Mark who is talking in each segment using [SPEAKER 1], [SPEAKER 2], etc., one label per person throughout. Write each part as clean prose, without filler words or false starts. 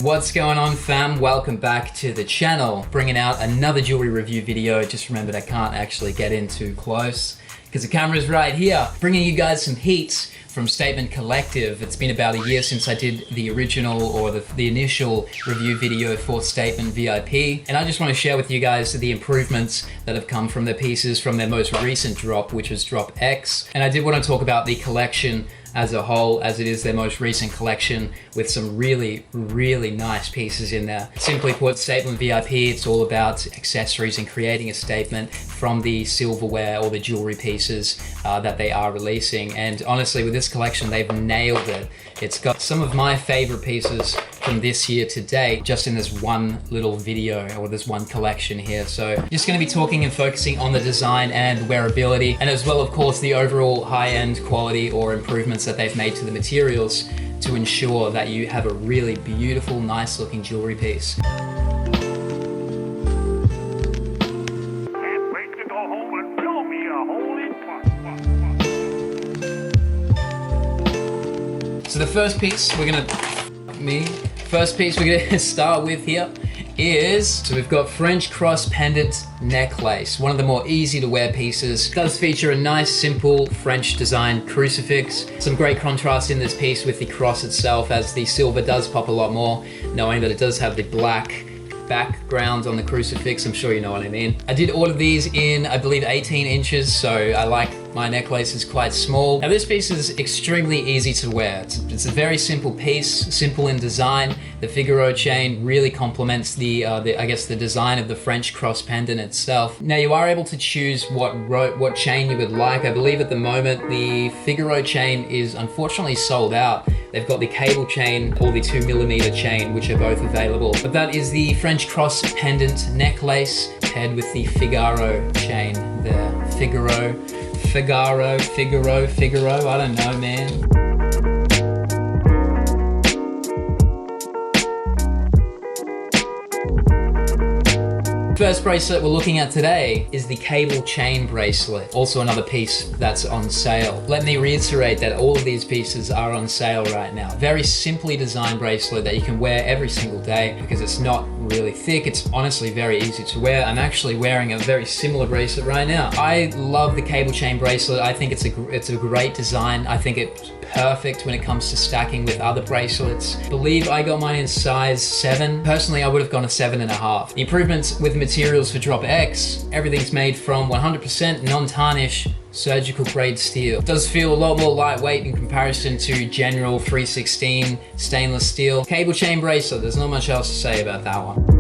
[SPEAKER 1] What's going on, fam? Welcome back to the channel. Bringing out another jewelry review video. Just remembered I can't actually get in too close because the camera's right here. Bringing you guys some heat from Statement Collective. It's been about a year since I did the original or the initial review video for Statement VIP. And I just want to share with you guys the improvements that have come from the pieces from their most recent drop, which was Drop X. And I did want to talk about the collection as a whole, as it is their most recent collection with some really nice pieces in there. Simply put, Statement VIP, it's all about accessories and creating a statement from the silverware or the jewelry pieces that they are releasing. And honestly, with this collection, they've nailed it. It's got some of my favorite pieces from this year to date, just in this one little video or this one collection here. So just gonna be talking and focusing on the design and wearability, and as well, of course, the overall high-end quality or improvements that they've made to the materials to ensure that you have a really beautiful, nice looking jewelry piece. So the first piece we're gonna start with here is, so we've got French cross pendant necklace, one of the more easy to wear pieces. It does feature a nice simple French design crucifix. Some great contrast in this piece with the cross itself, as the silver does pop a lot more, knowing that it does have the black background on the crucifix. I'm sure you know what I mean. I did order these in, I believe, 18 inches, so I like my necklace is quite small. Now this piece is extremely easy to wear. It's a very simple piece, simple in design. The Figaro chain really complements I guess the design of the French cross pendant itself. Now you are able to choose what chain you would like. I believe at the moment the Figaro chain is unfortunately sold out. They've got the cable chain or the 2mm chain, which are both available. But that is the French cross pendant necklace paired with the Figaro chain there. Figaro, I don't know, man. First bracelet we're looking at today is the cable chain bracelet, also another piece that's on sale. Let me reiterate that all of these pieces are on sale right now. Very simply designed bracelet that you can wear every single day because it's not really thick. It's honestly very easy to wear. I'm actually wearing a very similar bracelet right now. I love the cable chain bracelet. I think it's a great design. I think it's perfect when it comes to stacking with other bracelets. I believe I got mine in size 7. Personally, I would have gone a 7.5. The improvements with materials for Drop X, everything's made from 100% non-tarnish surgical grade steel. It does feel a lot more lightweight in comparison to general 316 stainless steel. Cable chain bracelet, there's not much else to say about that one.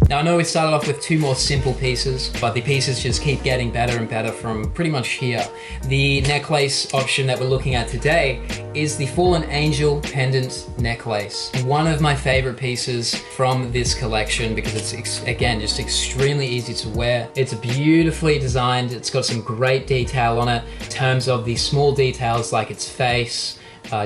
[SPEAKER 1] Now I know we started off with 2 more simple pieces, but the pieces just keep getting better and better from pretty much here. The necklace option that we're looking at today is the Fallen Angel pendant necklace. One of my favorite pieces from this collection because it's, again, just extremely easy to wear. It's beautifully designed. It's got some great detail on it in terms of the small details like its face,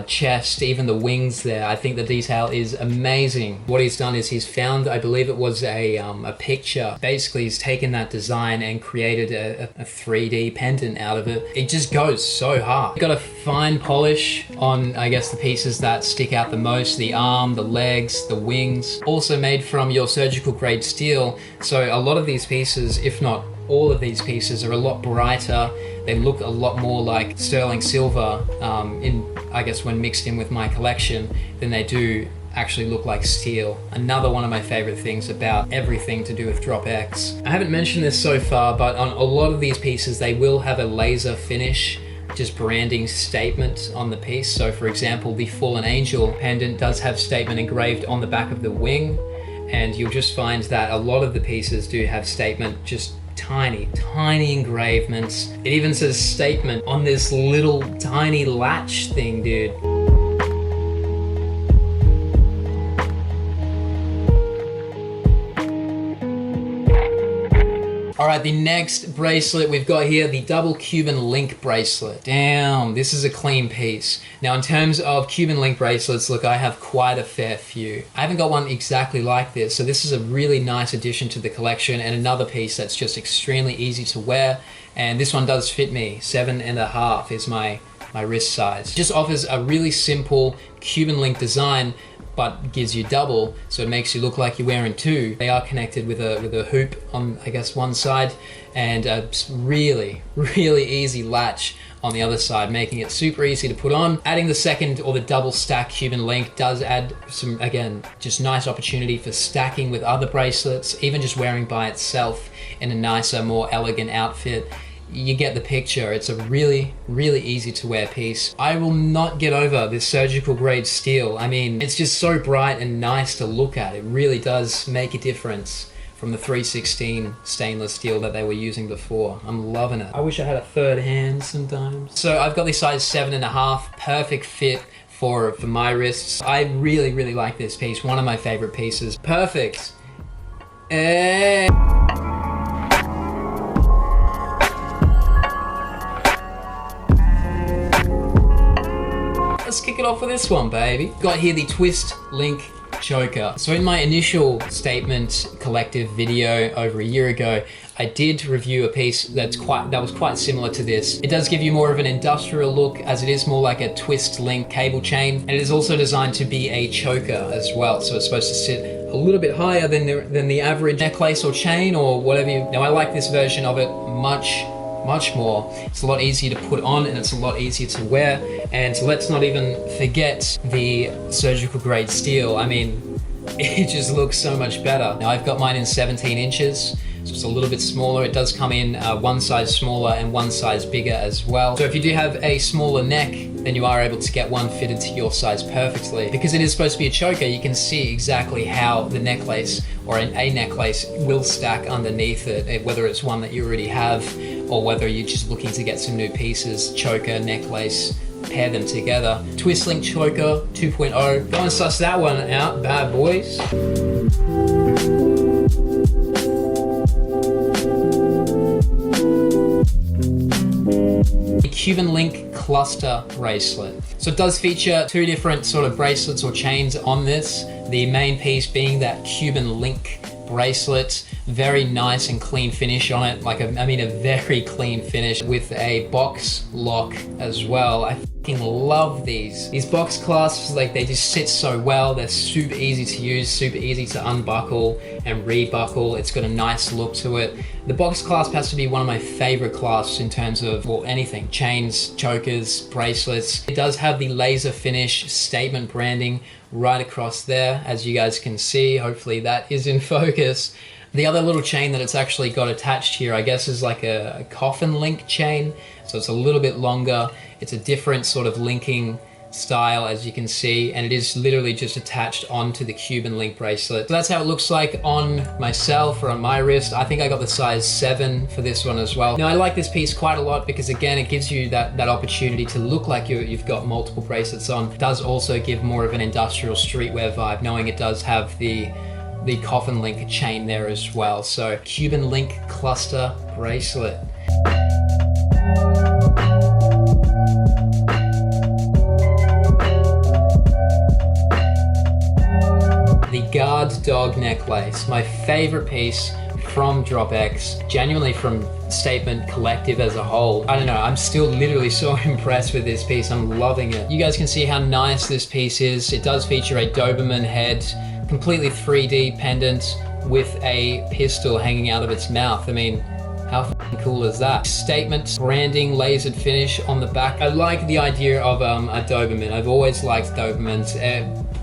[SPEAKER 1] chest, even the wings there. I think the detail is amazing. What he's done is he's found, I believe it was a picture. Basically, he's taken that design and created a 3D pendant out of it. It just goes so hard. Got a fine polish on, I guess, the pieces that stick out the most. The arm, the legs, the wings. Also made from your surgical grade steel. So a lot of these pieces, if not all of these pieces, are a lot brighter. They look a lot more like sterling silver I guess when mixed in with my collection than they do actually look like steel. Another one of my favorite things about everything to do with Drop X. I haven't mentioned this so far, but on a lot of these pieces, they will have a laser finish, just branding statement on the piece. So for example, the Fallen Angel pendant does have statement engraved on the back of the wing, and you'll just find that a lot of the pieces do have statement, just tiny engravements. It even says statement on this little tiny latch thing, dude. All right, the next bracelet we've got here, the double Cuban link bracelet. Damn, this is a clean piece. Now, in terms of Cuban link bracelets, look, I have quite a fair few. I haven't got one exactly like this, so this is a really nice addition to the collection and another piece that's just extremely easy to wear. and this one does fit me. 7.5 is my wrist size. Just offers a really simple Cuban link design, but gives you double, so it makes you look like you're wearing two. They are connected with a hoop on, I guess, one side, and a really easy latch on the other side, making it super easy to put on. Adding the second or the double stack Cuban link does add some, again, just nice opportunity for stacking with other bracelets, even just wearing by itself in a nicer, more elegant outfit. You get the picture. It's a really easy to wear piece. I will not get over this surgical grade steel. I mean, it's just so bright and nice to look at. It really does make a difference from the 316 stainless steel that they were using before. I'm loving it. I wish I had a third hand sometimes. So I've got the size 7.5, perfect fit for my wrists. I really like this piece. One of my favorite pieces. Perfect. Let's kick it off with this one, baby. Got here the twist link choker. So in my initial statement collective video over a year ago, I did review a piece that was quite similar to this. It does give you more of an industrial look, as it is more like a twist link cable chain, and it is also designed to be a choker as well. So it's supposed to sit a little bit higher than the average necklace or chain or whatever you. Now I like this version of it much more. It's a lot easier to put on, and it's a lot easier to wear. And let's not even forget the surgical grade steel. I mean, it just looks so much better. Now I've got mine in 17 inches, so it's a little bit smaller. It does come in one size smaller and one size bigger as well. So if you do have a smaller neck, then you are able to get one fitted to your size perfectly. Because it is supposed to be a choker, you can see exactly how the necklace or a necklace will stack underneath it, whether it's one that you already have or whether you're just looking to get some new pieces. Choker, necklace, pair them together. Twist link choker 2.0. Go and suss that one out, bad boys. The Cuban link cluster bracelet. So it does feature two different sort of bracelets or chains on this. The main piece being that Cuban link bracelet. Very nice and clean finish on it. I mean a very clean finish with a box lock as well. I fucking love these. These box clasps, like, they just sit so well. They're super easy to use, super easy to unbuckle and rebuckle. It's got a nice look to it. The box clasp has to be one of my favorite clasps in terms of, well, anything. Chains, chokers, bracelets. It does have the laser finish statement branding right across there, as you guys can see. Hopefully that is in focus. The other little chain that it's actually got attached here, I guess, is like a coffin link chain. So it's a little bit longer. It's a different sort of linking style, as you can see, and it is literally just attached onto the Cuban link bracelet. So that's how it looks like on myself or on my wrist. I think I got the size 7 for this one as well. Now I like this piece quite a lot because, again, it gives you that opportunity to look like you've got multiple bracelets on. It does also give more of an industrial streetwear vibe, knowing it does have the coffin link chain there as well. So Cuban link cluster bracelet. The guard dog necklace, my favorite piece from DropX, genuinely from Statement Collective as a whole. I don't know, I'm still literally so impressed with this piece. I'm loving it. You guys can see how nice this piece is. It does feature a Doberman head, completely 3D pendant with a pistol hanging out of its mouth. I mean, how f***ing cool is that? Statement branding, lasered finish on the back. I like the idea of a Doberman. I've always liked Dobermans.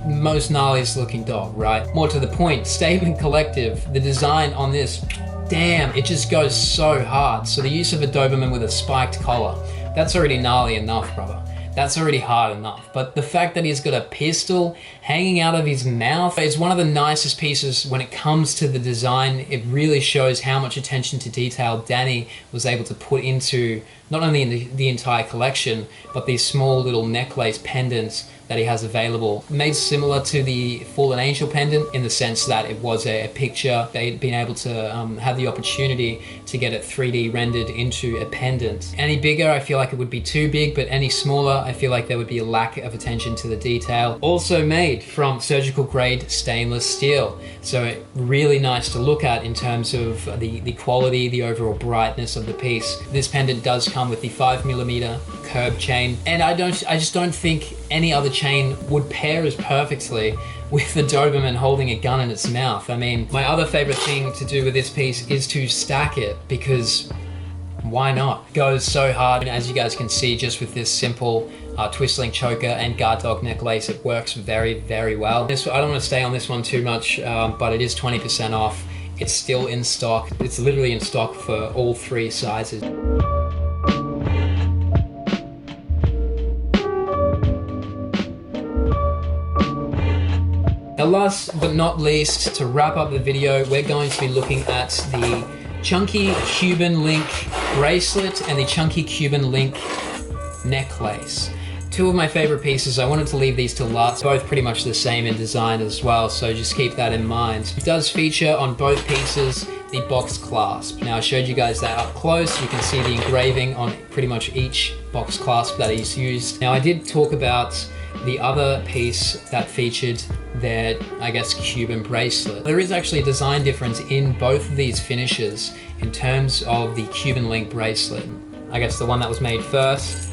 [SPEAKER 1] Most gnarliest looking dog, right? More to the point, Statement Collective, the design on this, damn, it just goes so hard. So the use of a Doberman with a spiked collar, that's already gnarly enough, brother. That's already hard enough. But the fact that he's got a pistol hanging out of his mouth is one of the nicest pieces when it comes to the design. It really shows how much attention to detail Danny was able to put into not only in the entire collection, but these small little necklace pendants that he has available, made similar to the Fallen Angel pendant in the sense that it was a picture. They'd been able to have the opportunity to get it 3D rendered into a pendant. Any bigger, I feel like it would be too big, but any smaller, I feel like there would be a lack of attention to the detail. Also made from surgical grade stainless steel. So really nice to look at in terms of the quality, the overall brightness of the piece. This pendant does come with the 5mm curb chain, and I just don't think any other chain would pair as perfectly with the Doberman holding a gun in its mouth. I mean, my other favorite thing to do with this piece is to stack it, because why not? It goes so hard, and as you guys can see, just with this simple twist link choker and guard dog necklace, it works very, very well. I don't want to stay on this one too much, but it is 20% off. It's still in stock. It's literally in stock for all 3 sizes. Now, last but not least, to wrap up the video, we're going to be looking at the chunky Cuban link bracelet and the chunky Cuban link necklace. 2 of my favorite pieces. I wanted to leave these till last. Both pretty much the same in design as well, so just keep that in mind. It does feature on both pieces the box clasp. Now, I showed you guys that up close. You can see the engraving on pretty much each box clasp that he's used. Now, I did talk about the other piece that featured their, I guess, Cuban bracelet. There is actually a design difference in both of these finishes in terms of the Cuban link bracelet. I guess the one that was made first.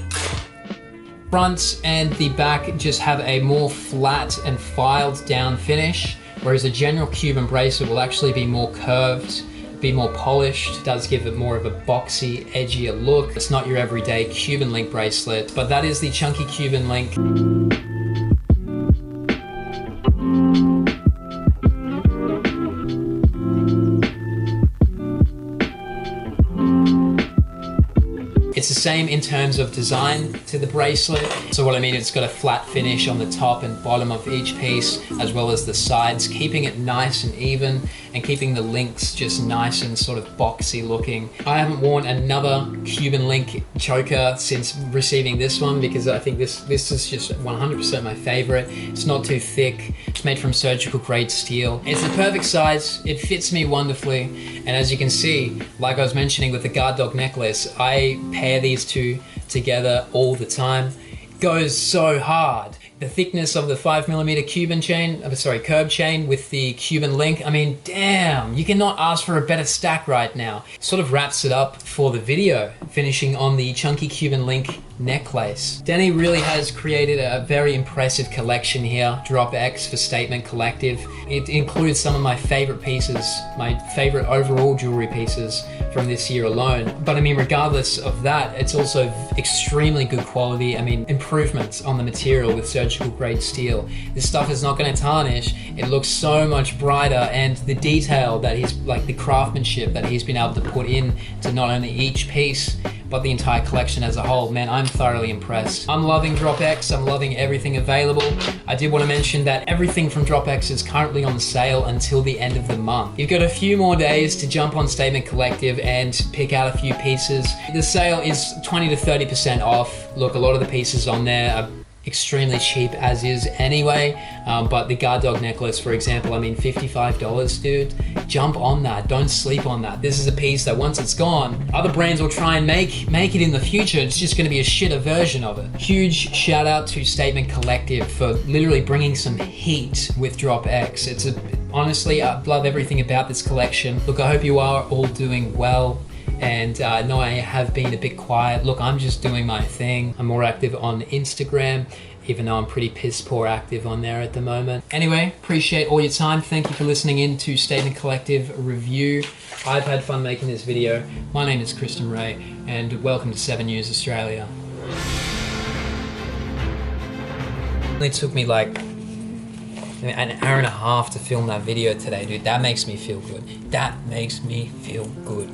[SPEAKER 1] Front and the back just have a more flat and filed down finish, whereas a general Cuban bracelet will actually be more curved, be more polished. It does give it more of a boxy, edgier look. It's not your everyday Cuban link bracelet, but that is the chunky Cuban link. It's the same in terms of design to the bracelet. So what I mean, it's got a flat finish on the top and bottom of each piece, as well as the sides, keeping it nice and even and keeping the links just nice and sort of boxy looking. I haven't worn another Cuban link choker since receiving this one, because I think this is just 100% my favorite. It's not too thick. It's made from surgical grade steel. It's the perfect size. It fits me wonderfully. And as you can see, like I was mentioning with the guard dog necklace, I pair these 2 together all the time. It goes so hard. The thickness of the 5mm curb chain with the Cuban link, I mean, damn, you cannot ask for a better stack right now. Sort of wraps it up for the video, finishing on the chunky Cuban link necklace. Danny really has created a very impressive collection here. Drop X for Statement Collective. It includes some of my favorite pieces, my favorite overall jewelry pieces from this year alone. But I mean, regardless of that, it's also extremely good quality. I mean, improvements on the material with surgical grade steel. This stuff is not going to tarnish. It looks so much brighter, and the detail that he's, like the craftsmanship that he's been able to put in to not only each piece, but the entire collection as a whole, man, I'm thoroughly impressed. I'm loving Drop X. I'm loving everything available. I did want to mention that everything from Drop X is currently on sale until the end of the month. You've got a few more days to jump on Statement Collective and pick out a few pieces. The sale is 20 to 30% off. Look, a lot of the pieces on there are extremely cheap as is anyway, but the guard dog necklace, for example, I mean, $55, dude. Jump on that. Don't sleep on that. This is a piece that once it's gone, other brands will try and make it in the future. It's just going to be a shitter version of it. Huge shout out to Statement Collective for literally bringing some heat with Drop X. Honestly, I love everything about this collection. Look, I hope you are all doing well. And no, I have been a bit quiet. Look, I'm just doing my thing. I'm more active on Instagram, even though I'm pretty piss poor active on there at the moment. Anyway, appreciate all your time. Thank you for listening in to Statement Collective Review. I've had fun making this video. My name is Kristen Ray, and welcome to 7 News Australia. It took me like an hour and a half to film that video today, dude. That makes me feel good. That makes me feel good.